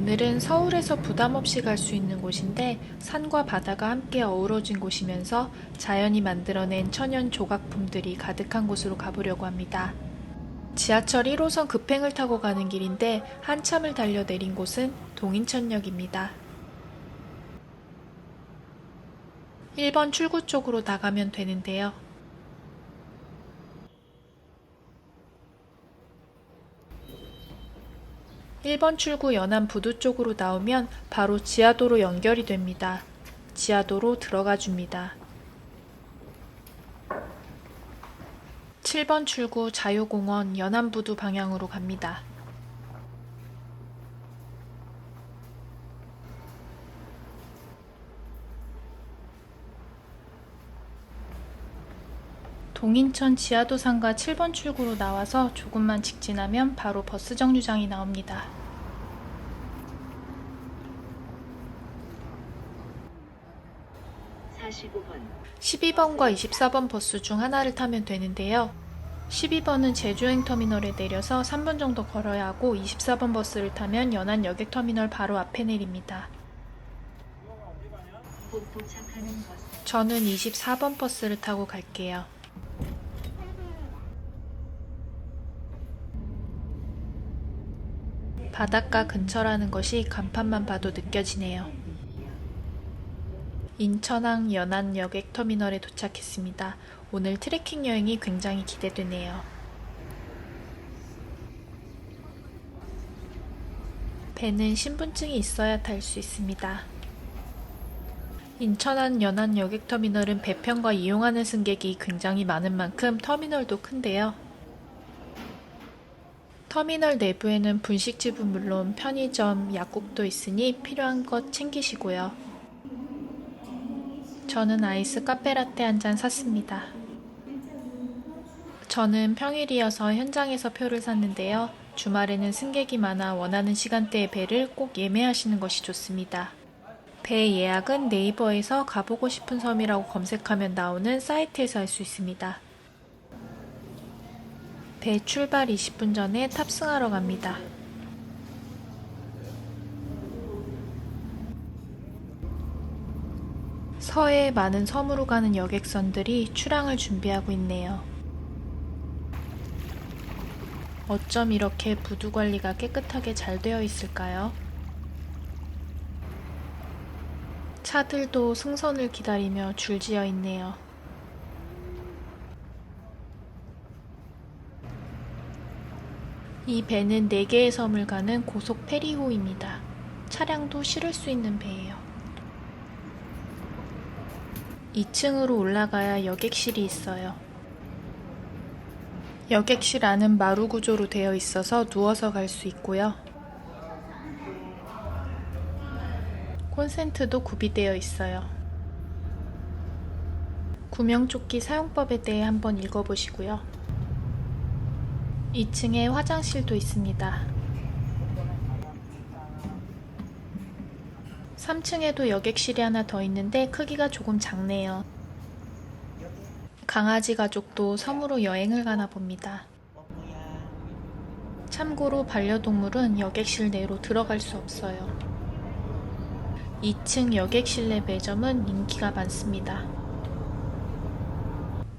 오늘은 서울에서 부담 없이 갈 수 있는 곳인데 산과 바다가 함께 어우러진 곳이면서 자연이 만들어낸 천연 조각품들이 가득한 곳으로 가보려고 합니다. 지하철 1호선 급행을 타고 가는 길인데 한참을 달려 내린 곳은 동인천역입니다. 1번 출구 쪽으로 나가면 되는데요. 1번 출구 연안부두 쪽으로 나오면 바로 지하도로 연결이 됩니다. 지하도로 들어가 줍니다. 7번 출구 자유공원 연안부두 방향으로 갑니다. 동인천 지하도상가 7번 출구로 나와서 조금만 직진하면 바로 버스 정류장이 나옵니다. 12번과 24번 버스 중 하나를 타면 되는데요. 12번은 제주행터미널에 내려서 3분 정도 걸어야 하고 24번 버스를 타면 연안 여객터미널 바로 앞에 내립니다. 저는 24번 버스를 타고 갈게요. 바닷가 근처라는 것이 간판만 봐도 느껴지네요. 인천항 연안 여객터미널에 도착했습니다. 오늘 트레킹 여행이 굉장히 기대되네요. 배는 신분증이 있어야 탈 수 있습니다. 인천항 연안 여객터미널은 배편과 이용하는 승객이 굉장히 많은 만큼 터미널도 큰데요. 터미널 내부에는 분식집은 물론 편의점, 약국도 있으니 필요한 것 챙기시고요. 저는 아이스 카페라떼 한 잔 샀습니다. 저는 평일이어서 현장에서 표를 샀는데요. 주말에는 승객이 많아 원하는 시간대의 배를 꼭 예매하시는 것이 좋습니다. 배 예약은 네이버에서 가보고 싶은 섬이라고 검색하면 나오는 사이트에서 할 수 있습니다. 배 출발 20분 전에 탑승하러 갑니다. 서해에 많은 섬으로 가는 여객선들이 출항을 준비하고 있네요. 어쩜 이렇게 부두 관리가 깨끗하게 잘 되어 있을까요? 차들도 승선을 기다리며 줄지어 있네요. 이 배는 4개의 섬을 가는 고속 페리호입니다. 차량도 실을 수 있는 배예요. 2층으로 올라가야 여객실이 있어요. 여객실 안은 마루 구조로 되어 있어서 누워서 갈 수 있고요. 콘센트도 구비되어 있어요. 구명조끼 사용법에 대해 한번 읽어보시고요. 2층에 화장실도 있습니다. 3층에도 여객실이 하나 더 있는데 크기가 조금 작네요. 강아지 가족도 섬으로 여행을 가나 봅니다. 참고로 반려동물은 여객실 내로 들어갈 수 없어요. 2층 여객실 내 매점은 인기가 많습니다.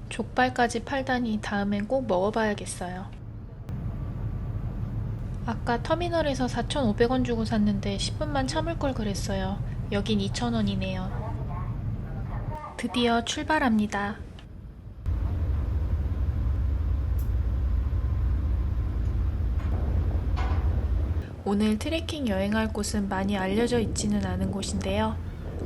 족발까지 팔다니 다음엔 꼭 먹어봐야겠어요. 아까 터미널에서 4,500원 주고 샀는데 10분만 참을 걸 그랬어요. 여긴 2,000원이네요. 드디어 출발합니다. 오늘 트레킹 여행할 곳은 많이 알려져 있지는 않은 곳인데요.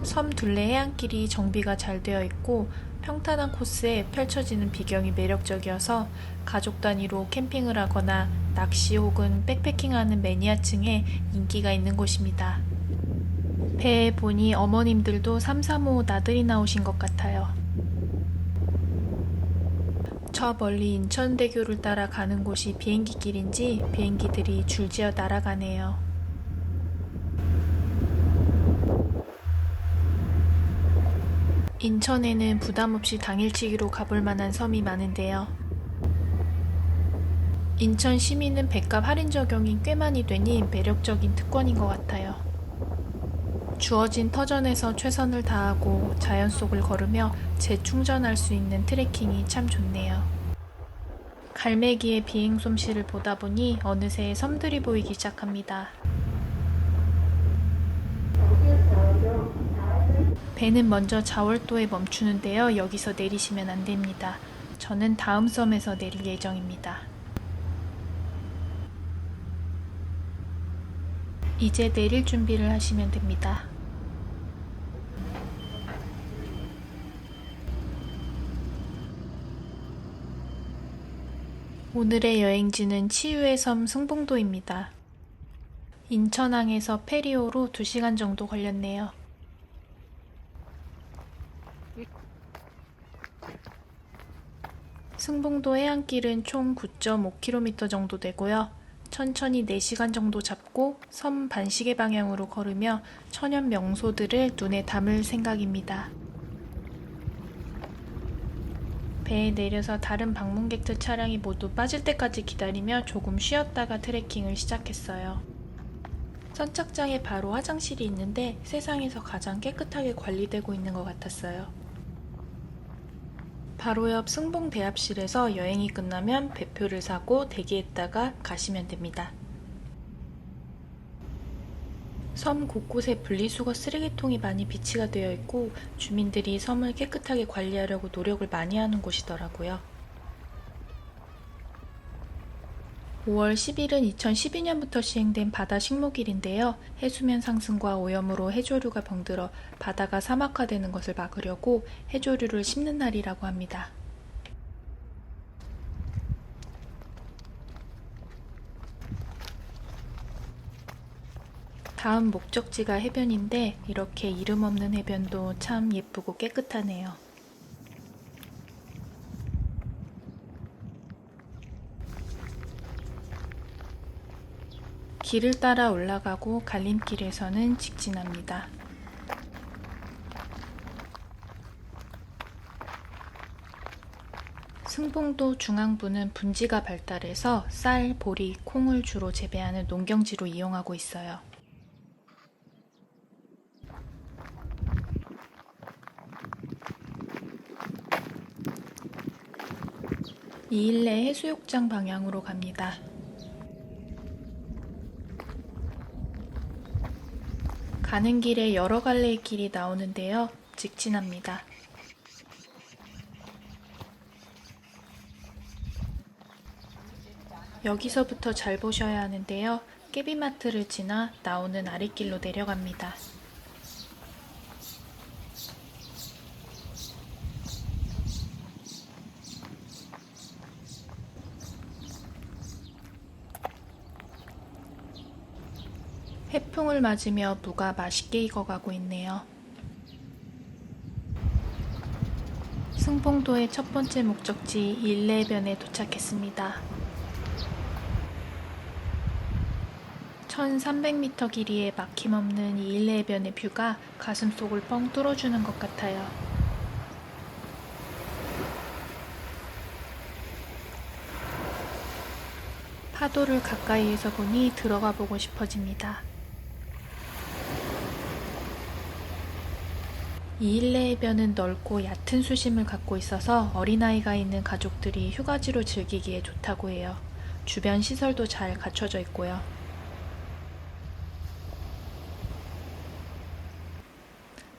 섬 둘레 해안길이 정비가 잘 되어 있고 평탄한 코스에 펼쳐지는 비경이 매력적이어서 가족 단위로 캠핑을 하거나 낚시 혹은 백패킹하는 매니아층에 인기가 있는 곳입니다. 배에 보니 어머님들도 3, 3호 나들이 나오신 것 같아요. 저 멀리 인천대교를 따라 가는 곳이 비행기 길인지 비행기들이 줄지어 날아가네요. 인천에는 부담없이 당일치기로 가볼 만한 섬이 많은데요. 인천 시민은 백값 할인 적용이 꽤 많이 되니 매력적인 특권인 것 같아요. 주어진 터전에서 최선을 다하고 자연 속을 걸으며 재충전할 수 있는 트레킹이 참 좋네요. 갈매기의 비행 솜씨를 보다 보니 어느새 섬들이 보이기 시작합니다. 배는 먼저 자월도에 멈추는데요. 여기서 내리시면 안 됩니다. 저는 다음 섬에서 내릴 예정입니다. 이제 내릴 준비를 하시면 됩니다. 오늘의 여행지는 치유의 섬 승봉도입니다. 인천항에서 페리오로 2시간 정도 걸렸네요. 승봉도 해안길은 총 9.5km 정도 되고요. 천천히 4시간 정도 잡고 섬 반시계 방향으로 걸으며 천연 명소들을 눈에 담을 생각입니다. 배에 내려서 다른 방문객들 차량이 모두 빠질 때까지 기다리며 조금 쉬었다가 트레킹을 시작했어요. 선착장에 바로 화장실이 있는데 세상에서 가장 깨끗하게 관리되고 있는 것 같았어요. 바로 옆 승봉대합실에서 여행이 끝나면 배표를 사고 대기했다가 가시면 됩니다. 섬 곳곳에 분리수거 쓰레기통이 많이 비치가 되어 있고 주민들이 섬을 깨끗하게 관리하려고 노력을 많이 하는 곳이더라고요. 5월 10일은 2012년부터 시행된 바다 식목일인데요. 해수면 상승과 오염으로 해조류가 병들어 바다가 사막화되는 것을 막으려고 해조류를 심는 날이라고 합니다. 다음 목적지가 해변인데 이렇게 이름 없는 해변도 참 예쁘고 깨끗하네요. 길을 따라 올라가고 갈림길에서는 직진합니다. 승봉도 중앙부는 분지가 발달해서 쌀, 보리, 콩을 주로 재배하는 농경지로 이용하고 있어요. 이일레 해수욕장 방향으로 갑니다. 가는 길에 여러 갈래의 길이 나오는데요. 직진합니다. 여기서부터 잘 보셔야 하는데요. 깨비마트를 지나 나오는 아랫길로 내려갑니다. 해풍을 맞으며 무가 맛있게 익어가고 있네요. 승봉도의 첫 번째 목적지 일레변에 도착했습니다. 1300m 길이의 막힘없는 이 일레변의 뷰가 가슴속을 뻥 뚫어주는 것 같아요. 파도를 가까이에서 보니 들어가 보고 싶어집니다. 이 일레해변은 넓고 얕은 수심을 갖고 있어서 어린아이가 있는 가족들이 휴가지로 즐기기에 좋다고 해요. 주변 시설도 잘 갖춰져 있고요.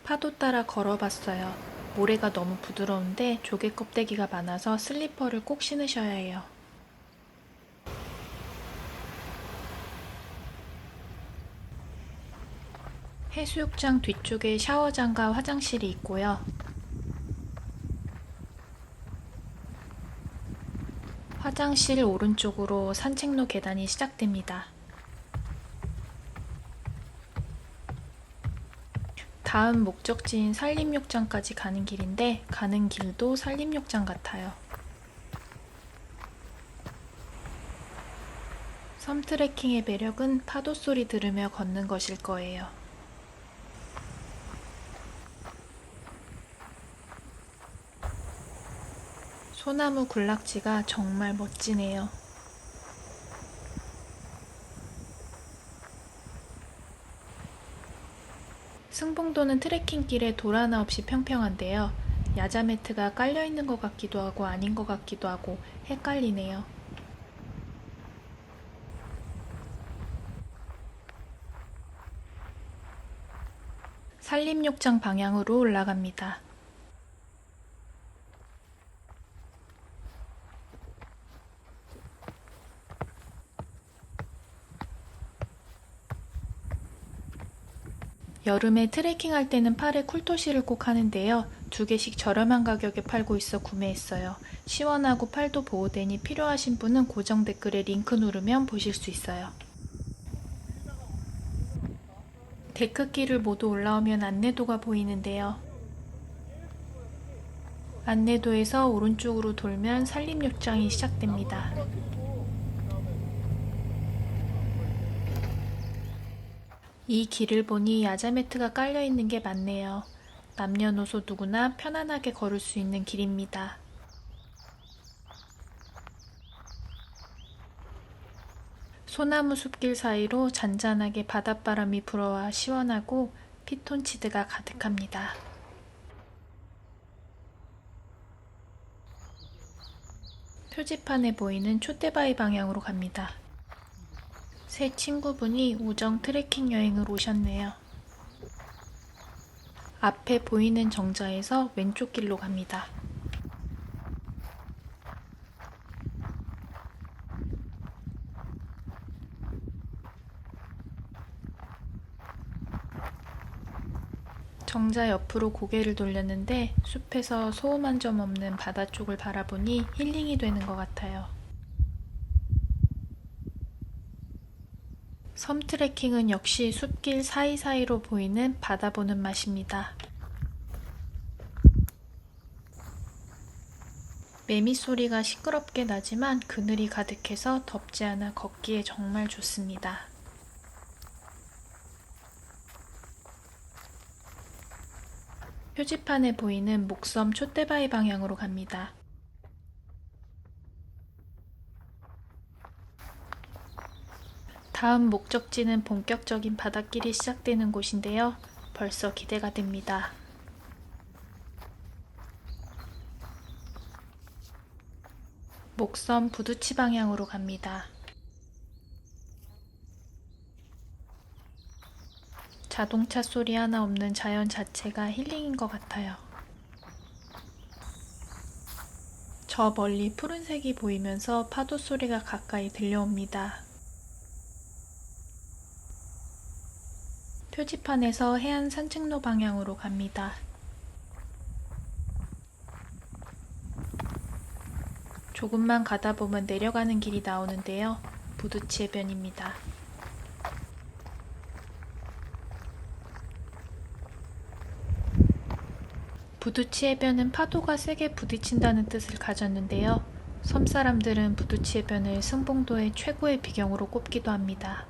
파도 따라 걸어봤어요. 모래가 너무 부드러운데 조개 껍데기가 많아서 슬리퍼를 꼭 신으셔야 해요. 해수욕장 뒤쪽에 샤워장과 화장실이 있고요. 화장실 오른쪽으로 산책로 계단이 시작됩니다. 다음 목적지인 산림욕장까지 가는 길인데 가는 길도 산림욕장 같아요. 섬 트레킹의 매력은 파도 소리 들으며 걷는 것일 거예요. 소나무 군락지가 정말 멋지네요. 승봉도는 트레킹길에 돌 하나 없이 평평한데요. 야자 매트가 깔려있는 것 같기도 하고 아닌 것 같기도 하고 헷갈리네요. 산림욕장 방향으로 올라갑니다. 여름에 트레킹할 때는 팔에 쿨토시를 꼭 하는데요. 2개씩 저렴한 가격에 팔고 있어 구매했어요. 시원하고 팔도 보호되니 필요하신 분은 고정 댓글에 링크 누르면 보실 수 있어요. 데크길을 모두 올라오면 안내도가 보이는데요. 안내도에서 오른쪽으로 돌면 산림욕장이 시작됩니다. 이 길을 보니 야자 매트가 깔려 있는 게 맞네요. 남녀노소 누구나 편안하게 걸을 수 있는 길입니다. 소나무 숲길 사이로 잔잔하게 바닷바람이 불어와 시원하고 피톤치드가 가득합니다. 표지판에 보이는 촛대바위 방향으로 갑니다. 새 친구분이 우정 트레킹 여행을 오셨네요. 앞에 보이는 정자에서 왼쪽 길로 갑니다. 정자 옆으로 고개를 돌렸는데 숲에서 소음 한 점 없는 바다 쪽을 바라보니 힐링이 되는 것 같아요. 섬 트레킹은 역시 숲길 사이사이로 보이는 바다 보는 맛입니다. 매미 소리가 시끄럽게 나지만 그늘이 가득해서 덥지 않아 걷기에 정말 좋습니다. 표지판에 보이는 목섬 촛대바위 방향으로 갑니다. 다음 목적지는 본격적인 바닷길이 시작되는 곳인데요. 벌써 기대가 됩니다. 목섬 부두치 방향으로 갑니다. 자동차 소리 하나 없는 자연 자체가 힐링인 것 같아요. 저 멀리 푸른색이 보이면서 파도 소리가 가까이 들려옵니다. 표지판에서 해안 산책로 방향으로 갑니다. 조금만 가다 보면 내려가는 길이 나오는데요. 부두치 해변입니다. 부두치 해변은 파도가 세게 부딪힌다는 뜻을 가졌는데요. 섬 사람들은 부두치 해변을 승봉도의 최고의 비경으로 꼽기도 합니다.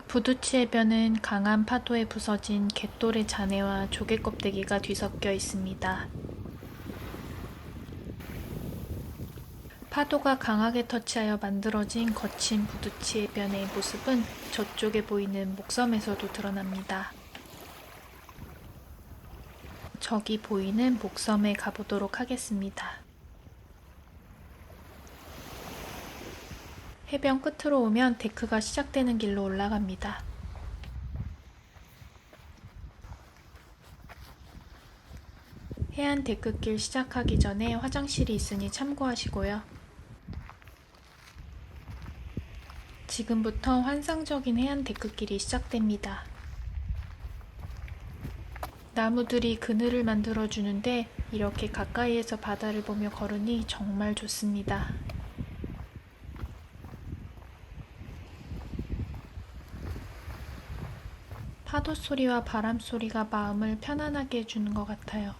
부두치 해변은 강한 파도에 부서진 갯돌의 잔해와 조개 껍데기가 뒤섞여 있습니다. 파도가 강하게 터치하여 만들어진 거친 부두치 해변의 모습은 저쪽에 보이는 목섬에서도 드러납니다. 저기 보이는 목섬에 가보도록 하겠습니다. 해변 끝으로 오면 데크가 시작되는 길로 올라갑니다. 해안 데크길 시작하기 전에 화장실이 있으니 참고하시고요. 지금부터 환상적인 해안 데크길이 시작됩니다. 나무들이 그늘을 만들어주는데 이렇게 가까이에서 바다를 보며 걸으니 정말 좋습니다. 파도 소리와 바람 소리가 마음을 편안하게 해주는 것 같아요.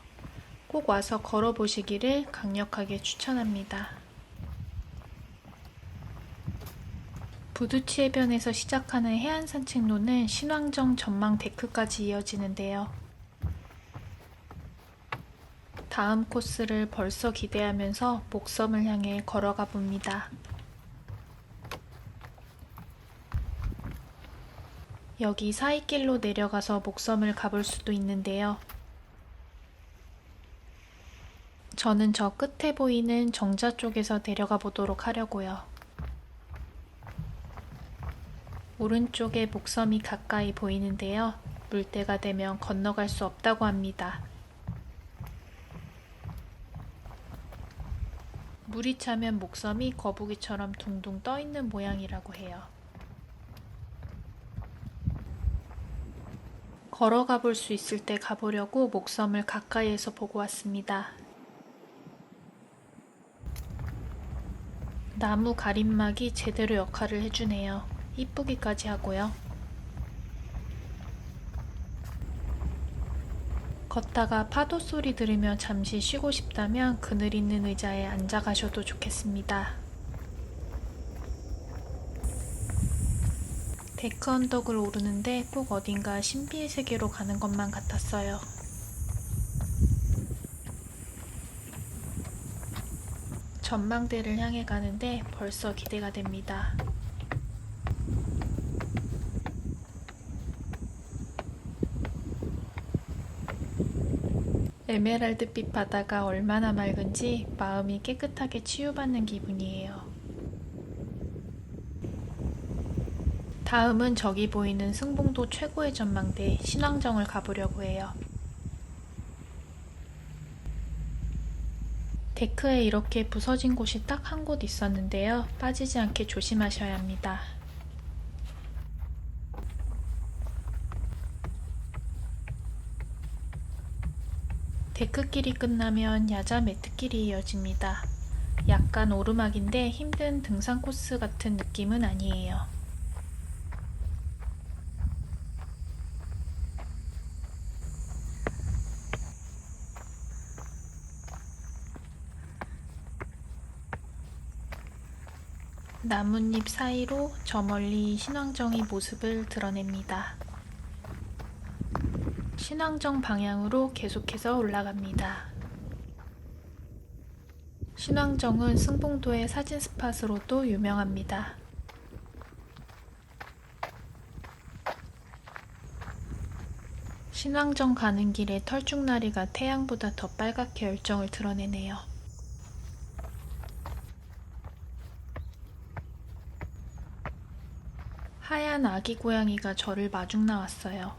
꼭 와서 걸어보시기를 강력하게 추천합니다. 부두치 해변에서 시작하는 해안 산책로는 신왕정 전망 데크까지 이어지는데요. 다음 코스를 벌써 기대하면서 목섬을 향해 걸어가 봅니다. 여기 사이길로 내려가서 목섬을 가볼 수도 있는데요. 저는 저 끝에 보이는 정자 쪽에서 내려가 보도록 하려고요. 오른쪽에 목섬이 가까이 보이는데요. 물때가 되면 건너갈 수 없다고 합니다. 물이 차면 목섬이 거북이처럼 둥둥 떠 있는 모양이라고 해요. 걸어가 볼 수 있을 때 가보려고 목섬을 가까이에서 보고 왔습니다. 나무 가림막이 제대로 역할을 해주네요. 이쁘기까지 하고요. 걷다가 파도 소리 들으며 잠시 쉬고 싶다면 그늘 있는 의자에 앉아 가셔도 좋겠습니다. 데크 언덕을 오르는데 꼭 어딘가 신비의 세계로 가는 것만 같았어요. 전망대를 향해 가는데 벌써 기대가 됩니다. 에메랄드빛 바다가 얼마나 맑은지 마음이 깨끗하게 치유받는 기분이에요. 다음은 저기 보이는 승봉도 최고의 전망대 신왕정을 가보려고 해요. 데크에 이렇게 부서진 곳이 딱 한 곳 있었는데요. 빠지지 않게 조심하셔야 합니다. 데크길이 끝나면 야자 매트길이 이어집니다. 약간 오르막인데 힘든 등산 코스 같은 느낌은 아니에요. 나뭇잎 사이로 저 멀리 신왕정이 모습을 드러냅니다. 신왕정 방향으로 계속해서 올라갑니다. 신왕정은 승봉도의 사진 스팟으로도 유명합니다. 신왕정 가는 길에 털쭉나리가 태양보다 더 빨갛게 열정을 드러내네요. 하얀 아기 고양이가 저를 마중 나왔어요.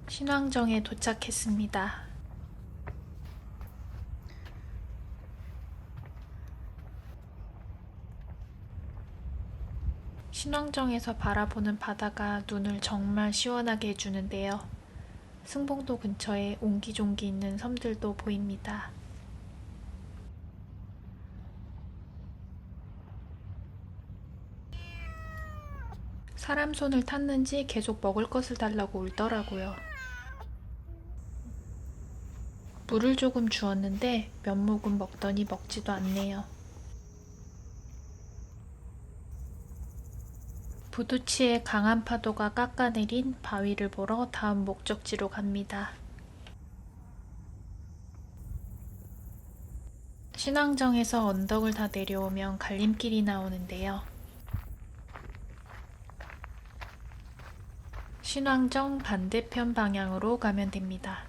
신왕정에 도착했습니다. 신왕정에서 바라보는 바다가 눈을 정말 시원하게 해주는데요. 승봉도 근처에 옹기종기 있는 섬들도 보입니다. 사람 손을 탔는지 계속 먹을 것을 달라고 울더라고요. 물을 조금 주었는데 몇 모금 먹더니 먹지도 않네요. 부두치의 강한 파도가 깎아내린 바위를 보러 다음 목적지로 갑니다. 신왕정에서 언덕을 다 내려오면 갈림길이 나오는데요. 신왕정 반대편 방향으로 가면 됩니다.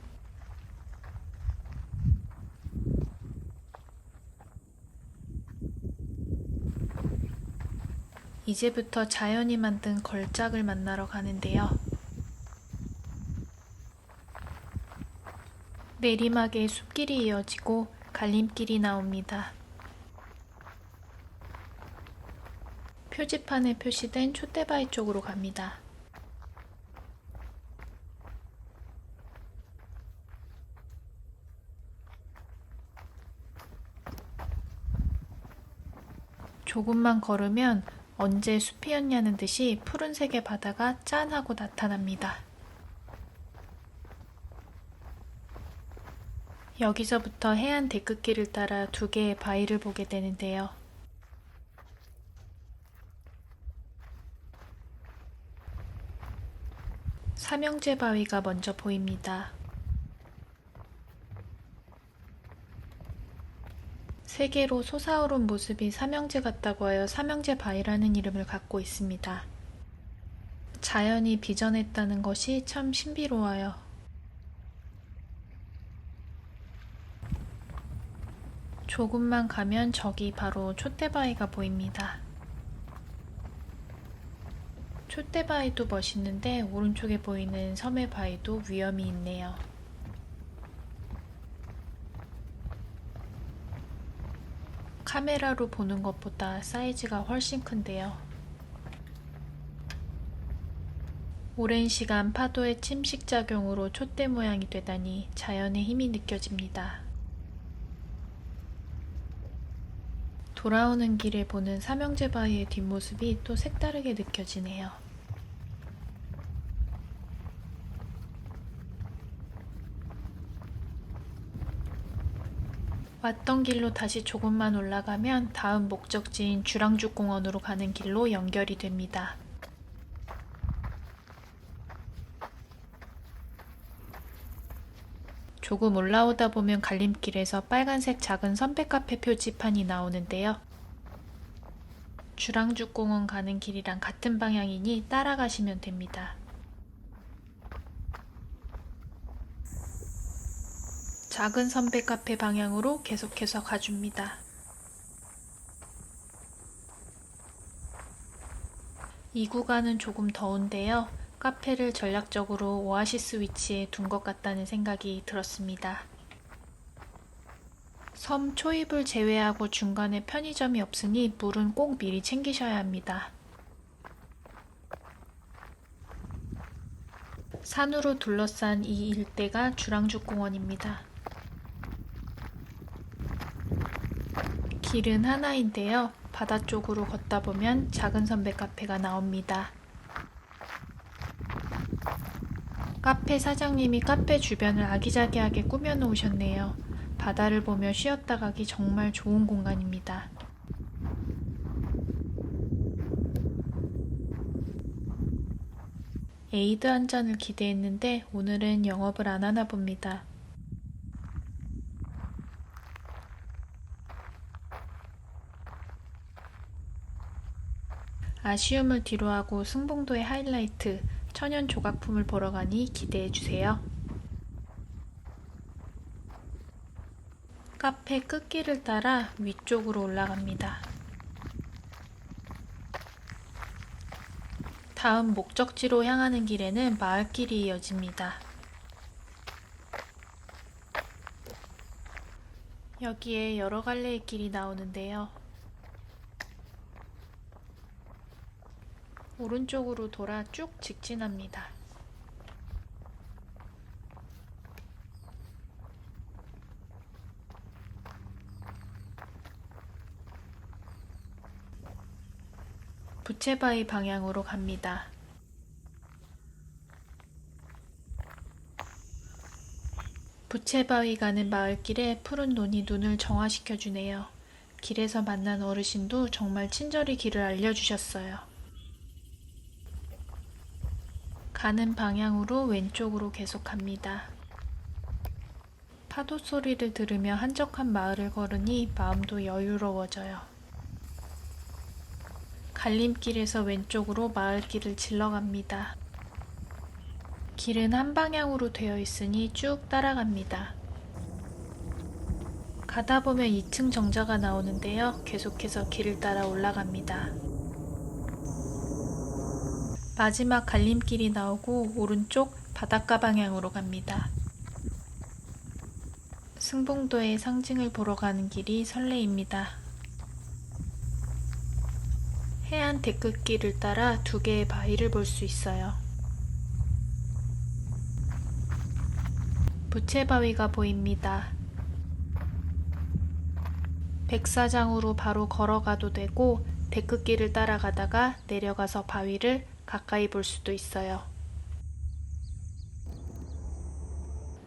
이제부터 자연이 만든 걸작을 만나러 가는데요. 내리막에 숲길이 이어지고 갈림길이 나옵니다. 표지판에 표시된 촛대바위 쪽으로 갑니다. 조금만 걸으면 언제 숲이었냐는 듯이 푸른색의 바다가 짠 하고 나타납니다. 여기서부터 해안 데크길을 따라 두 개의 바위를 보게 되는데요. 삼형제 바위가 먼저 보입니다. 세계로 솟아오른 모습이 삼형제 같다고 하여 삼형제 바위라는 이름을 갖고 있습니다. 자연이 빚어냈다는 것이 참 신비로워요. 조금만 가면 저기 바로 촛대바위가 보입니다. 촛대바위도 멋있는데 오른쪽에 보이는 섬의 바위도 위험이 있네요. 카메라로 보는 것보다 사이즈가 훨씬 큰데요. 오랜 시간 파도의 침식작용으로 촛대 모양이 되다니 자연의 힘이 느껴집니다. 돌아오는 길에 보는 삼형제 바위의 뒷모습이 또 색다르게 느껴지네요. 왔던 길로 다시 조금만 올라가면 다음 목적지인 주랑죽공원으로 가는 길로 연결이 됩니다. 조금 올라오다 보면 갈림길에서 빨간색 작은 선배카페 표지판이 나오는데요. 주랑죽공원 가는 길이랑 같은 방향이니 따라가시면 됩니다. 작은 선배카페 방향으로 계속해서 가줍니다. 이 구간은 조금 더운데요. 카페를 전략적으로 오아시스 위치에 둔 것 같다는 생각이 들었습니다. 섬 초입을 제외하고 중간에 편의점이 없으니 물은 꼭 미리 챙기셔야 합니다. 산으로 둘러싼 이 일대가 주랑죽공원입니다. 길은 하나인데요. 바다 쪽으로 걷다 보면 작은 선배 카페가 나옵니다. 카페 사장님이 카페 주변을 아기자기하게 꾸며 놓으셨네요. 바다를 보며 쉬었다 가기 정말 좋은 공간입니다. 에이드 한 잔을 기대했는데 오늘은 영업을 안 하나 봅니다. 아쉬움을 뒤로하고 승봉도의 하이라이트, 천연 조각품을 보러 가니 기대해주세요. 카페 끝길을 따라 위쪽으로 올라갑니다. 다음 목적지로 향하는 길에는 마을길이 이어집니다. 여기에 여러 갈래의 길이 나오는데요. 오른쪽으로 돌아 쭉 직진합니다. 부채바위 방향으로 갑니다. 부채바위 가는 마을길에 푸른 논이 눈을 정화시켜주네요. 길에서 만난 어르신도 정말 친절히 길을 알려주셨어요. 가는 방향으로 왼쪽으로 계속 갑니다. 파도 소리를 들으며 한적한 마을을 걸으니 마음도 여유로워져요. 갈림길에서 왼쪽으로 마을길을 질러갑니다. 길은 한 방향으로 되어 있으니 쭉 따라갑니다. 가다 보면 2층 정자가 나오는데요. 계속해서 길을 따라 올라갑니다. 마지막 갈림길이 나오고 오른쪽 바닷가 방향으로 갑니다. 승봉도의 상징을 보러 가는 길이 설레입니다. 해안 데크길을 따라 두 개의 바위를 볼 수 있어요. 부채바위가 보입니다. 백사장으로 바로 걸어가도 되고 데크길을 따라가다가 내려가서 바위를 가까이 볼 수도 있어요.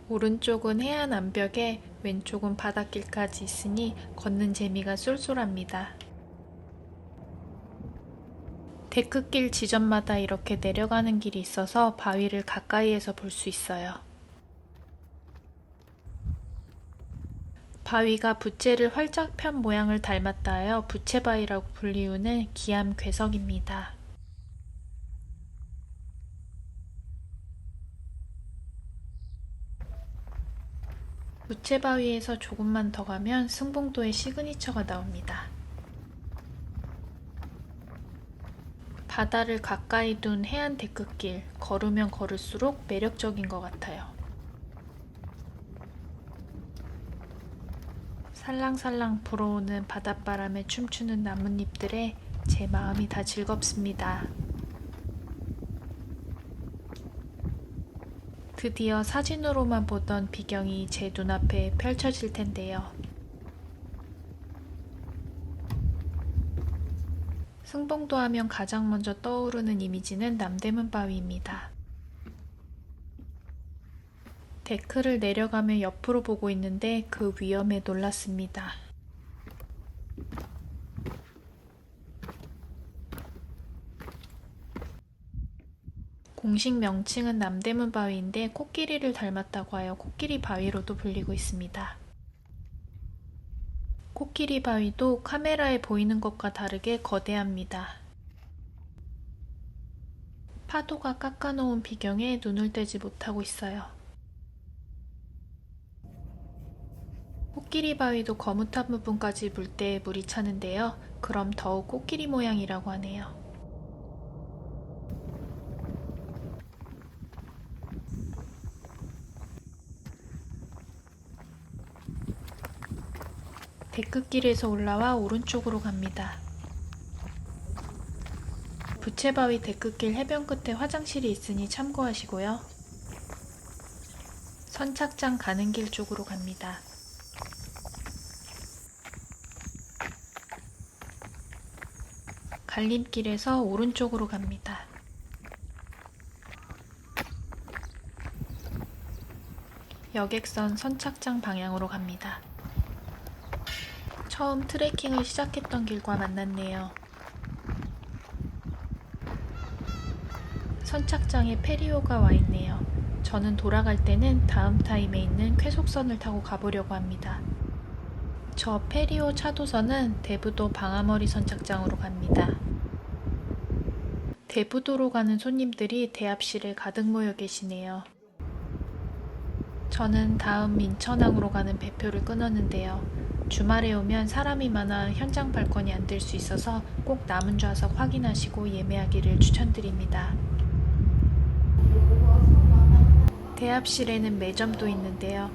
오른쪽은 해안 암벽에 왼쪽은 바닷길까지 있으니 걷는 재미가 쏠쏠합니다. 데크길 지점마다 이렇게 내려가는 길이 있어서 바위를 가까이에서 볼 수 있어요. 바위가 부채를 활짝 편 모양을 닮았다 하여 부채바위라고 불리우는 기암 괴석입니다. 부채바위에서 조금만 더 가면 승봉도의 시그니처가 나옵니다. 바다를 가까이 둔 해안 데크길, 걸으면 걸을수록 매력적인 것 같아요. 살랑살랑 불어오는 바닷바람에 춤추는 나뭇잎들에 제 마음이 다 즐겁습니다. 드디어 사진으로만 보던 비경이 제 눈앞에 펼쳐질 텐데요. 승봉도 하면 가장 먼저 떠오르는 이미지는 남대문 바위입니다. 데크를 내려가며 옆으로 보고 있는데 그 위험에 놀랐습니다. 공식 명칭은 남대문 바위인데 코끼리를 닮았다고 하여 코끼리 바위로도 불리고 있습니다. 코끼리 바위도 카메라에 보이는 것과 다르게 거대합니다. 파도가 깎아놓은 비경에 눈을 떼지 못하고 있어요. 코끼리 바위도 거뭇한 부분까지 물 때 물이 차는데요. 그럼 더욱 코끼리 모양이라고 하네요. 데크길에서 올라와 오른쪽으로 갑니다. 부채바위 데크길 해변 끝에 화장실이 있으니 참고하시고요. 선착장 가는 길 쪽으로 갑니다. 갈림길에서 오른쪽으로 갑니다. 여객선 선착장 방향으로 갑니다. 처음 트레킹을 시작했던 길과 만났네요. 선착장에 페리오가 와 있네요. 저는 돌아갈 때는 다음 타임에 있는 쾌속선을 타고 가보려고 합니다. 저 페리오 차도선은 대부도 방아머리 선착장으로 갑니다. 대부도로 가는 손님들이 대합실에 가득 모여 계시네요. 저는 다음 인천항으로 가는 배표를 끊었는데요. 주말에 오면 사람이 많아 현장 발권이 안 될 수 있어서 꼭 남은 좌석 확인하시고 예매하기를 추천드립니다. 대합실에는 매점도 있는데요.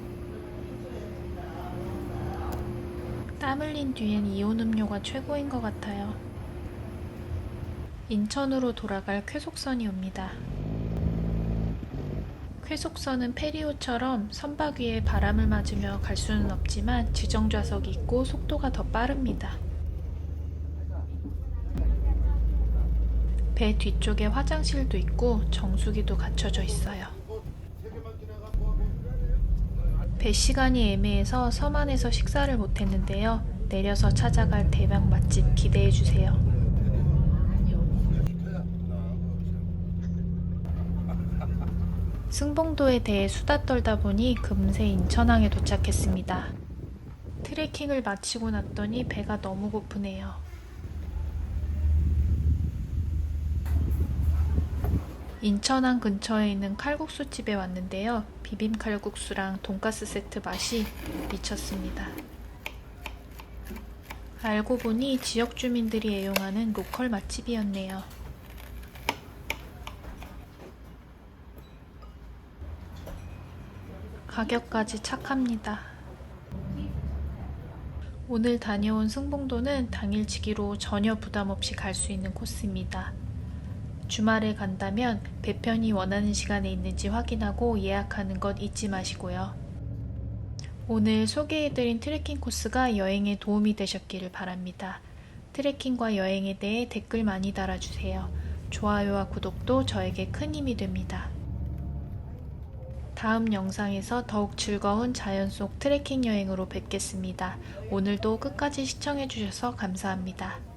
땀 흘린 뒤엔 이온 음료가 최고인 것 같아요. 인천으로 돌아갈 쾌속선이 옵니다. 쾌속선은 페리오처럼 선박 위에 바람을 맞으며 갈 수는 없지만 지정 좌석이 있고 속도가 더 빠릅니다. 배 뒤쪽에 화장실도 있고 정수기도 갖춰져 있어요. 배 시간이 애매해서 섬 안에서 식사를 못했는데요. 내려서 찾아갈 대박 맛집 기대해주세요. 승봉도에 대해 수다 떨다 보니 금세 인천항에 도착했습니다. 트레킹을 마치고 났더니 배가 너무 고프네요. 인천항 근처에 있는 칼국수집에 왔는데요. 비빔칼국수랑 돈가스 세트 맛이 미쳤습니다. 알고 보니 지역 주민들이 애용하는 로컬 맛집이었네요. 가격까지 착합니다. 오늘 다녀온 승봉도는 당일치기로 전혀 부담 없이 갈 수 있는 코스입니다. 주말에 간다면 배편이 원하는 시간에 있는지 확인하고 예약하는 것 잊지 마시고요. 오늘 소개해드린 트레킹 코스가 여행에 도움이 되셨기를 바랍니다. 트레킹과 여행에 대해 댓글 많이 달아주세요. 좋아요와 구독도 저에게 큰 힘이 됩니다. 다음 영상에서 더욱 즐거운 자연 속 트레킹 여행으로 뵙겠습니다. 오늘도 끝까지 시청해주셔서 감사합니다.